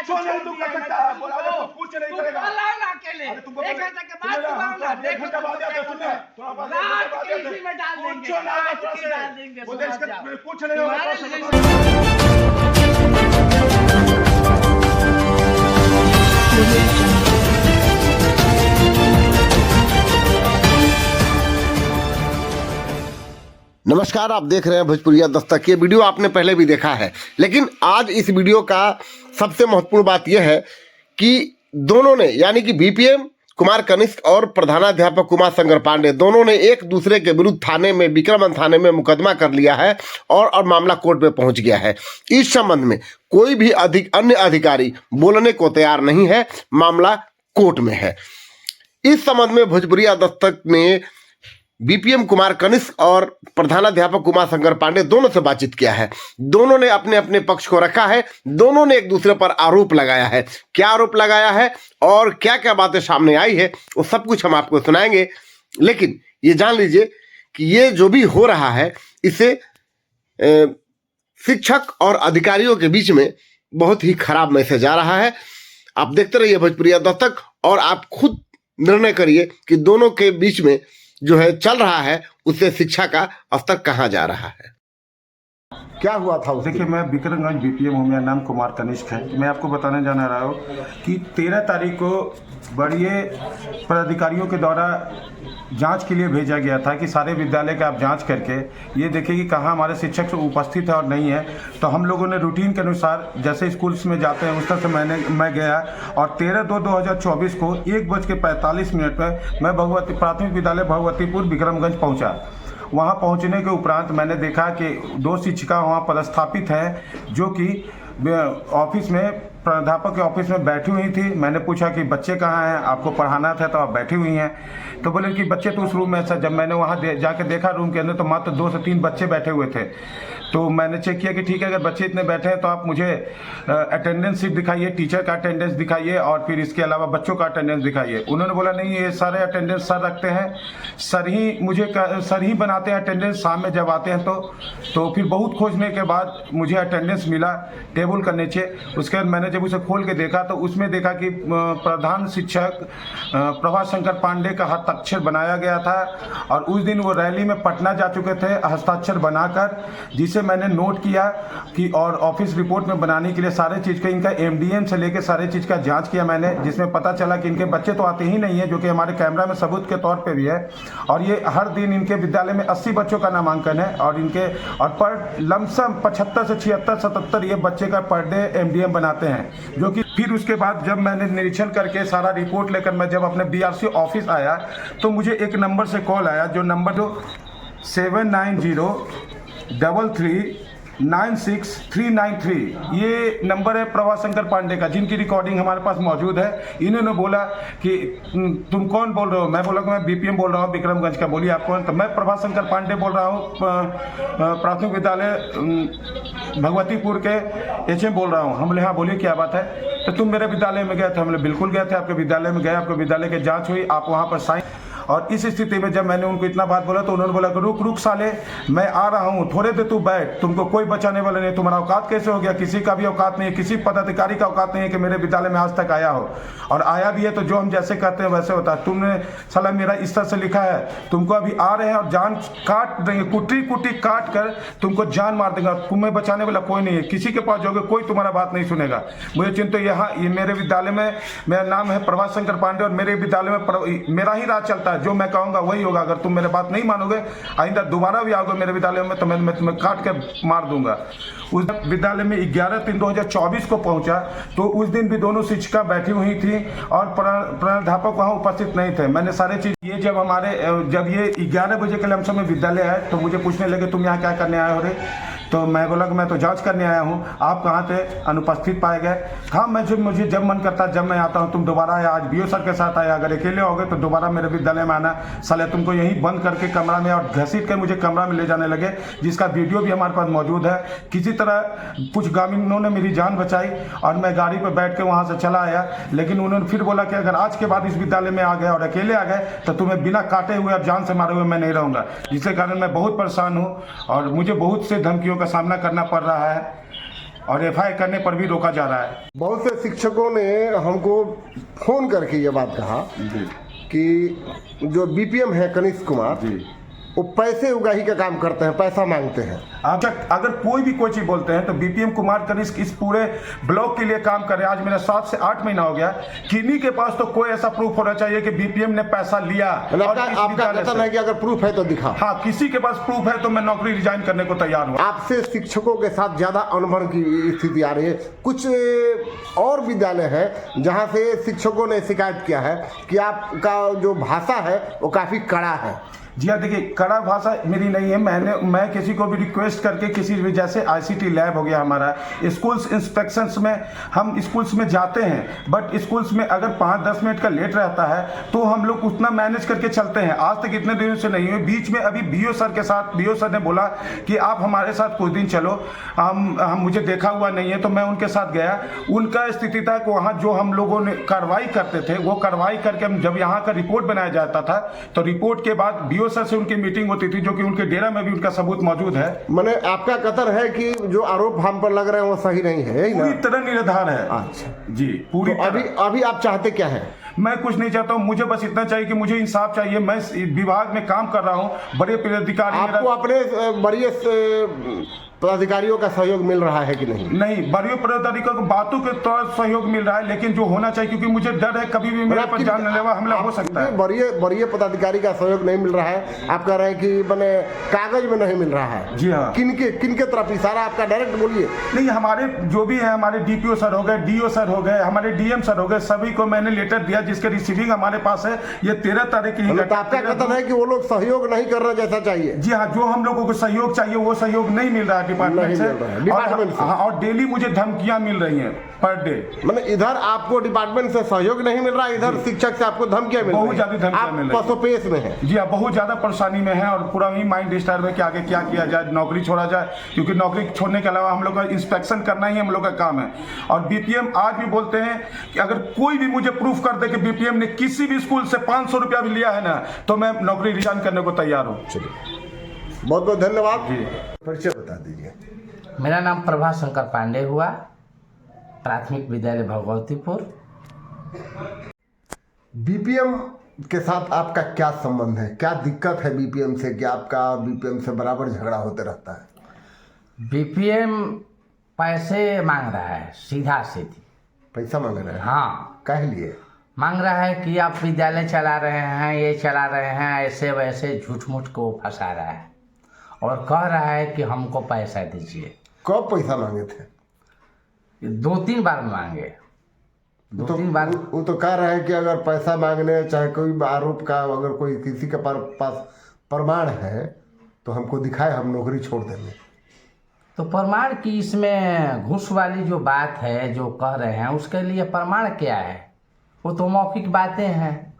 कुछ नहीं तू कर सकता है, बोला तो कुछ नहीं करेगा। अरे तुमको एक घंटे के बाद एक घंटा बाद आते सुनना थोड़ा बाद इसी में डाल देंगे, डाल देंगे, वो देश का कुछ नहीं होगा। नमस्कार, आप देख रहे हैं भोजपुरिया दस्तक। ये वीडियो आपने पहले भी देखा है, लेकिन आज इस वीडियो का सबसे महत्वपूर्ण बात यह है कि दोनों ने, यानी कि बीपीएम कुमार कनिष्क और प्रधानाध्यापक कुमार शंकर पांडे, दोनों ने एक दूसरे के विरुद्ध थाने में, विक्रमगंज थाने में मुकदमा कर लिया है और मामला कोर्ट में पहुंच गया है। इस संबंध में कोई भी अन्य अधिकारी बोलने को तैयार नहीं है, मामला कोर्ट में है। इस संबंध में भोजपुरिया दस्तक ने बीपीएम कुमार कनिष्क और प्रधानाध्यापक कुमार शंकर पांडे दोनों से बातचीत किया है। दोनों ने अपने अपने पक्ष को रखा है, दोनों ने एक दूसरे पर आरोप लगाया है। क्या आरोप लगाया है और क्या क्या बातें सामने आई है, वो सब कुछ हम आपको सुनाएंगे। लेकिन ये जान लीजिए कि ये जो भी हो रहा है, इससे शिक्षक और अधिकारियों के बीच में बहुत ही खराब मैसेज आ रहा है। आप देखते रहिए भोजपुरिया दस्तक और आप खुद निर्णय करिए कि दोनों के बीच में जो है चल रहा है, उससे शिक्षा का स्तर कहाँ जा रहा है। क्या हुआ था? देखिए, मैं विक्रमगंज बीपीएम हूँ, मेरा नाम कुमार कनिष्क है। मैं आपको बताने जाना रहा हूँ कि 13 तारीख को बड़े पदाधिकारियों के द्वारा जांच के लिए भेजा गया था कि सारे विद्यालय का आप जांच करके ये देखें कि कहाँ हमारे शिक्षक उपस्थित है और नहीं है। तो हम लोगों ने रूटीन के अनुसार जैसे स्कूल्स में जाते हैं उस तरह से मैं गया और 13/2/2024 को 1:45 में मैं प्राथमिक विद्यालय भगवतीपुर विक्रमगंज पहुँचा। वहाँ पहुँचने के उपरांत मैंने देखा कि 2 शिक्षिका वहाँ पदस्थापित हैं जो कि ऑफिस में, प्राध्यापक के ऑफिस में बैठी हुई थी। मैंने पूछा कि बच्चे कहाँ हैं, आपको पढ़ाना था तो आप बैठी हुई हैं। तो बोले कि बच्चे तो उस रूम में। जब मैंने वहाँ जाके देखा रूम के अंदर तो मात्र 2 से 3 बच्चे बैठे हुए थे। तो मैंने चेक किया कि ठीक है, अगर बच्चे इतने बैठे हैं तो आप मुझे अटेंडेंस शीट दिखाइए, टीचर का अटेंडेंस दिखाइए और फिर इसके अलावा बच्चों का अटेंडेंस दिखाइए। उन्होंने बोला नहीं, ये सारे अटेंडेंस सर रखते हैं, सर ही बनाते हैं अटेंडेंस, शाम में जब आते हैं तो फिर बहुत खोजने के बाद मुझे अटेंडेंस मिला टेबल के नीचे। उसके बाद मैंने जब उसे खोल के देखा तो उसमें देखा कि प्रधान शिक्षक प्रभास शंकर पांडे का हस्ताक्षर बनाया गया था और उस दिन वो रैली में पटना जा चुके थे हस्ताक्षर बनाकर, जिसे मैंने नोट किया कि और ऑफिस रिपोर्ट में बनाने के लिए सारे चीज़ का, इनका एमडीएम से लेकर सारे चीज़ का जांच किया मैंने, जिसमें पता चला कि इनके बच्चे तो आते ही नहीं है, जो कि हमारे कैमरा में सबूत के तौर पे भी है। और ये हर दिन इनके विद्यालय में 80 बच्चों का नामांकन है और पर लमसम 75 से 76, 77 ये बच्चे का पर डे एमडीएम बनाते हैं। जो कि फिर उसके बाद जब मैंने निरीक्षण करके सारा रिपोर्ट लेकर मैं जब अपने बीआरसी ऑफिस आया तो मुझे एक नंबर से कॉल आया, जो नंबर 79033969393। ये नंबर है प्रभास शंकर पांडे का, जिनकी रिकॉर्डिंग हमारे पास मौजूद है। इन्होंने बोला कि तुम कौन बोल रहे हो? मैं बोला कि मैं बीपीएम बोल रहा हूँ विक्रमगंज का। बोलिए आप कौन? तो मैं प्रभास शंकर पांडे बोल रहा हूँ, प्राथमिक विद्यालय भगवतीपुर के एचएम बोल रहा हूँ। हम बोले हाँ, बोलिए क्या बात है? तो तुम मेरे विद्यालय में गए थे? हम बोले बिल्कुल गए थे, आपके विद्यालय में गए, आपके विद्यालय की जाँच हुई, आप वहाँ पर साइन। और इस स्थिति में जब मैंने उनको इतना बात बोला तो उन्होंने बोला कि रुक साले, मैं आ रहा हूँ, थोड़े देर तू बैठ, तुमको कोई बचाने वाला नहीं। तुम्हारा औकात कैसे हो गया? किसी का भी औकात नहीं है, किसी पदाधिकारी का औकात नहीं है कि मेरे विद्यालय में आज तक आया हो, और आया भी है तो जो हम जैसे कहते हैं वैसे होता है। तुमने साला मेरा इस तरह से लिखा है, तुमको अभी आ रहे हैं और जान काट देंगे, कुटी कुटी काट कर तुमको जान मार देगा। तुम्हें बचाने वाला कोई नहीं है, किसी के पास जाओगे कोई तुम्हारा बात नहीं सुनेगा। मुझे चिंता यहाँ, ये मेरे विद्यालय में, मेरा नाम है प्रभास शंकर पांडे और मेरे विद्यालय में मेरा ही राज चलता है, जो मैं कहूँगा वही होगा। अगर तुम मेरे बात नहीं मानोगे, आइंदा दोबारा भी आओगे मेरे विद्यालय में तो मैं तुम्हें काट के मार दूंगा। उस विद्यालय में 11/3/2024 को पहुंचा तो उस दिन भी दोनों शिक्षिका बैठी हुई थी और प्राध्यापक वहां उपस्थित नहीं थे। मैंने सारे चीज ये जब ये 11 बजे के लमसम में विद्यालय आए तो मुझे पूछने लगे तुम यहाँ क्या करने आए हो रे? तो मैं बोला कि मैं तो जांच करने आया हूँ, आप कहाँ थे? अनुपस्थित पाए गए। हाँ, मुझे जब मन करता है जब मैं आता हूँ। तुम दोबारा आया, आज बीओ सर के साथ आया, अगर अकेले होगे तो दोबारा मेरे विद्यालय में आना। साले तुमको यहीं बंद करके कमरा में और घसीट कर मुझे कमरा में ले जाने लगे, जिसका वीडियो भी हमारे पास मौजूद है। किसी तरह कुछ ग्रामीणों ने मेरी जान बचाई और मैं गाड़ी पर बैठ के वहाँ से चला आया। लेकिन उन्होंने फिर बोला कि अगर आज के बाद इस विद्यालय में आ गए और अकेले आ गए तो तुम्हें बिना काटे हुए और जान से मारे हुए मैं नहीं रहूँगा। जिसके कारण मैं बहुत परेशान हूँ और मुझे बहुत से धमकियों का सामना करना पड़ रहा है। और एफआईआर करने पर भी रोका जा रहा है। बहुत से शिक्षकों ने हमको फोन करके ये बात कहा जी कि जो बीपीएम है कनिष्क कुमार जी, वो पैसे उगाही का काम करते हैं, पैसा मांगते हैं। अगर कोई भी कोई चीज बोलते हैं तो बीपीएम कुमार कनिष्क इस पूरे ब्लॉक के लिए काम कर रहे हैं। आज मेरा 7 से 8 महीना हो गया, किन्हीं के पास तो कोई ऐसा प्रूफ होना चाहिए कि बीपीएम ने पैसा लिया। मतलब आपका कथन है कि अगर प्रूफ है तो दिखाओ। हाँ, किसी के पास प्रूफ है तो मैं नौकरी रिजाइन करने को तैयार हूँ। आपसे शिक्षकों के साथ ज्यादा अनबन की स्थिति आ रही है। कुछ और विद्यालय है जहां से शिक्षकों ने शिकायत किया है कि आपका जो भाषा है वो काफी कड़ा है। जी हाँ, देखिए, कड़ा भाषा मेरी नहीं है। मैं किसी को भी रिक्वेस्ट करके किसी भी, जैसे आईसीटी लैब हो गया हमारा, स्कूल्स इंस्पेक्शंस में हम स्कूल्स में जाते हैं, बट स्कूल्स में अगर 5-10 मिनट का लेट रहता है तो हम लोग उतना मैनेज करके चलते हैं। आज तक इतने दिनों से नहीं हुए। बीच में अभी बीओ सर के साथ, बीओ सर ने बोला कि आप हमारे साथ कुछ दिन चलो, हम मुझे देखा हुआ नहीं है, तो मैं उनके साथ गया। उनका स्थिति था कि वहाँ जो हम लोगों ने कार्रवाई करते थे वो कार्रवाई करके हम जब यहाँ का रिपोर्ट बनाया जाता था तो रिपोर्ट के बाद बीओ सर से उनकी मीटिंग होती थी, जो कि उनके डेरा में भी उनका सबूत मौजूद है। मैंने आपका कथन है कि जो आरोप हम पर लग रहे हैं वो सही नहीं है, ही ना? पूरी तरह निराधार है। अच्छा जी, पूरी तो अभी आप चाहते क्या है? मैं कुछ नहीं चाहता हूं, मुझे बस इतना चाहिए कि मुझे इंसाफ चाहिए। मैं विभाग में काम कर रहा हूं, बड़े पदाधिकारी, आपको अपने बड़े पदाधिकारियों का सहयोग मिल रहा है कि नहीं? नहीं, बड़े पदाधिकारियों को बातों के तौर सहयोग मिल रहा है, लेकिन जो होना चाहिए, क्योंकि मुझे डर है कभी भी मेरे पर जानलेवा हमला हो सकता है। बड़े पदाधिकारी का सहयोग नहीं मिल रहा है, आप कह रहे हैं कि मैंने कागज में नहीं मिल रहा है। जी हाँ। किनके तरफ इशारा आपका? डायरेक्ट बोलिए। नहीं, हमारे जो भी है, हमारे डीपीओ सर हो गए, डीओ सर हो गए, हमारे डीएम सर हो गए, सभी को मैंने लेटर दिया जिसके रिसीविंग हमारे पास है। ये 13 तारीख की। तो आपका कथन है कि वो लोग सहयोग नहीं कर रहे जैसा चाहिए? जी हाँ, जो हम लोगों को सहयोग चाहिए वो सहयोग नहीं मिल रहा है डिपार्टमेंट से। और डेली मुझे धमकियां मिल रही हैं पर डे। मतलब इधर आपको डिपार्टमेंट से सहयोग नहीं मिल रहा, इधर शिक्षक से आपको धमकियां मिल रही हैं। बहुत ज्यादा धमकियां मिल रही हैं। पसोपेश में है। जी हाँ, बहुत ज्यादा परेशानी में है और पूरा ही माइंड डिस्टर्ब है कि आगे क्या किया जाए, नौकरी छोड़ा जाए, क्योंकि नौकरी छोड़ने के अलावा हम लोग का इंस्पेक्शन करना ही हम लोग का काम है। और बीपीएम आज भी बोलते हैं कि अगर कोई भी मुझे प्रूफ कर दे कि बीपीएम ने किसी भी स्कूल से 500 रुपया भी लिया है ना, तो मैं नौकरी रिजाइन करने को तैयार हूँ। बहुत बहुत धन्यवाद। परिचय बता दीजिए। मेरा नाम प्रभा शंकर पांडे हुआ, प्राथमिक विद्यालय भगवतीपुर। बीपीएम के साथ आपका क्या संबंध है? क्या दिक्कत है बीपीएम से कि आपका बीपीएम से बराबर झगड़ा होते रहता है? बीपीएम पैसे मांग रहा है, सीधा सीधी पैसा मांग रहे हैं? हाँ। काहे लिए मांग रहा है कि आप विद्यालय चला रहे हैं, ये चला रहे हैं, ऐसे वैसे झूठ मूठ को फंसा रहा है और कह रहा है कि हमको पैसा दीजिए। कब पैसा मांगे थे? 2-3 बार मांगे। 2-3 बार। वो तो कह रहे हैं कि अगर पैसा मांगने, चाहे कोई आरोप का, अगर कोई किसी के पास प्रमाण है तो हमको दिखाए, हम नौकरी छोड़ देंगे। तो प्रमाण की इसमें घूस वाली जो बात है जो कह रहे हैं, उसके लिए प्रमाण क्या है? वो तो मौखिक बातें हैं।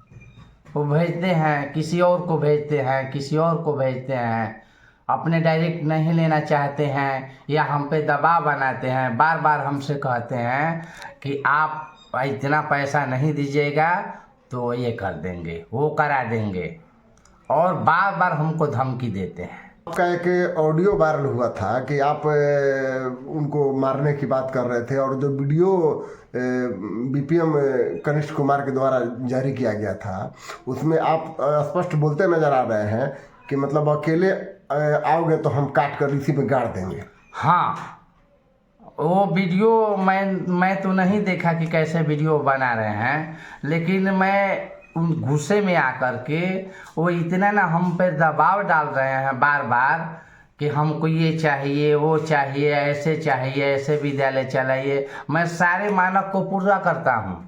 वो भेजते हैं, किसी और को भेजते हैं, किसी और को भेजते हैं, अपने डायरेक्ट नहीं लेना चाहते हैं या हम पे दबाव बनाते हैं। बार बार हमसे कहते हैं कि आप इतना पैसा नहीं दीजिएगा तो ये कर देंगे, वो करा देंगे, और बार बार हमको धमकी देते हैं। आपका एक ऑडियो वायरल हुआ था कि आप उनको मारने की बात कर रहे थे, और जो वीडियो बीपीएम कनिष्क कुमार के द्वारा जारी किया गया था उसमें आप स्पष्ट बोलते नजर आ रहे हैं कि मतलब अकेले आओगे तो हम काट कर इसी में गाड़ देंगे। हाँ, वो वीडियो मैं तो नहीं देखा कि कैसे वीडियो बना रहे हैं, लेकिन मैं उन गुस्से में आकर के वो इतना ना हम पे दबाव डाल रहे हैं बार बार कि हमको ये चाहिए, वो चाहिए, ऐसे विद्यालय चलाइए। मैं सारे मानक को पूरा करता हूँ।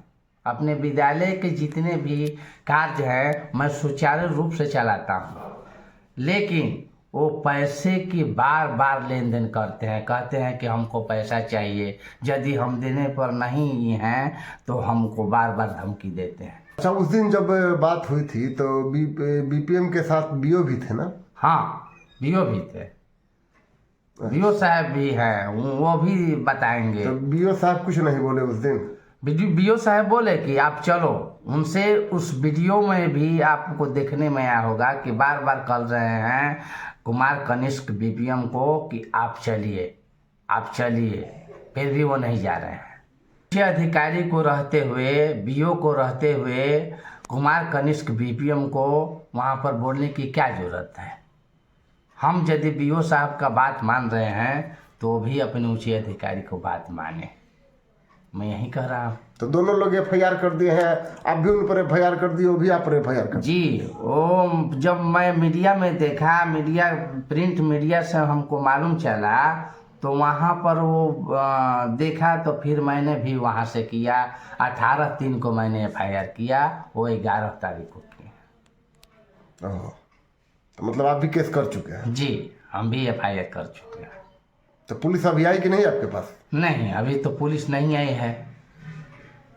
अपने विद्यालय के जितने भी कार्य हैं मैं सुचारू रूप से चलाता हूँ, लेकिन वो पैसे की बार बार लेन देन करते हैं। कहते हैं कि हमको पैसा चाहिए, यदि हम देने पर नहीं हैं तो हमको बार बार धमकी देते हैं। अच्छा, उस दिन जब बात हुई थी तो बीपीएम के साथ बीओ भी थे ना? हाँ, बीओ भी थे, बीओ साहब भी हैं, वो भी बताएंगे। तो बीओ साहब कुछ नहीं बोले उस दिन? बीओ साहब बोले कि आप चलो। उनसे उस वीडियो में भी आपको देखने में आया होगा कि बार बार कह रहे हैं कुमार कनिष्क बीपीएम को कि आप चलिए, आप चलिए। फिर भी वो नहीं जा रहे हैं। उच्च अधिकारी को रहते हुए, बीओ को रहते हुए कुमार कनिष्क बीपीएम को वहाँ पर बोलने की क्या ज़रूरत है? हम यदि बीओ साहब का बात मान रहे हैं तो भी अपने उच्च अधिकारी को बात माने, मैं यही कह रहा हूँ। तो दोनों लोग एफआईआर कर दिए हैं, आप भी उन पर एफआईआर कर दिए, वो भी आप पर एफआईआर कर जी, वो जब मैं मीडिया में देखा, मीडिया प्रिंट मीडिया से हमको मालूम चला, तो वहाँ पर वो देखा, तो फिर मैंने भी वहाँ से किया। 18/3 को मैंने एफआईआर किया, वो 11 तारीख को किया। तो मतलब आप भी केस कर चुके हैं? जी, हम भी एफआईआर कर चुके हैं। तो पुलिस अभी आई कि नहीं आपके पास? नहीं, अभी तो पुलिस नहीं आई है।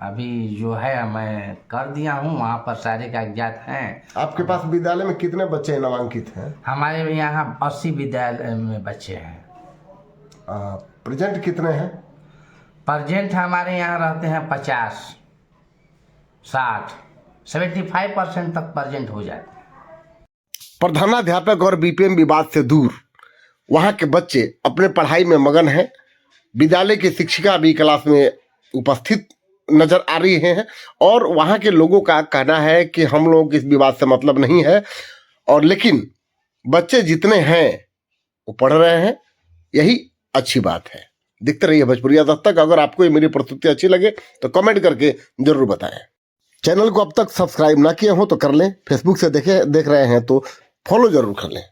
अभी जो है मैं कर दिया हूँ, वहाँ पर सारे कागजात हैं। आपके पास विद्यालय में कितने बच्चे नामांकित हैं? हमारे यहाँ 80 विद्यालय में बच्चे हैं। प्रेजेंट कितने हैं? प्रेजेंट हमारे यहाँ रहते हैं 50, 60, 75% तक प्रेजेंट हो जाते हैं। प्रधानाध्यापक और बीपीएम विवाद से दूर वहाँ के बच्चे अपने पढ़ाई में मगन हैं। विद्यालय की शिक्षिका भी क्लास में उपस्थित नजर आ रही हैं और वहाँ के लोगों का कहना है कि हम लोग इस विवाद से मतलब नहीं है, और लेकिन बच्चे जितने हैं वो पढ़ रहे हैं, यही अच्छी बात है। देखते रहिए भोजपुरिया दस्तक। अगर आपको ये मेरी प्रस्तुति अच्छी लगे तो कमेंट करके जरूर बताएं। चैनल को अब तक सब्सक्राइब ना किए हो तो कर लें, फेसबुक से देख रहे हैं तो फॉलो जरूर कर लें।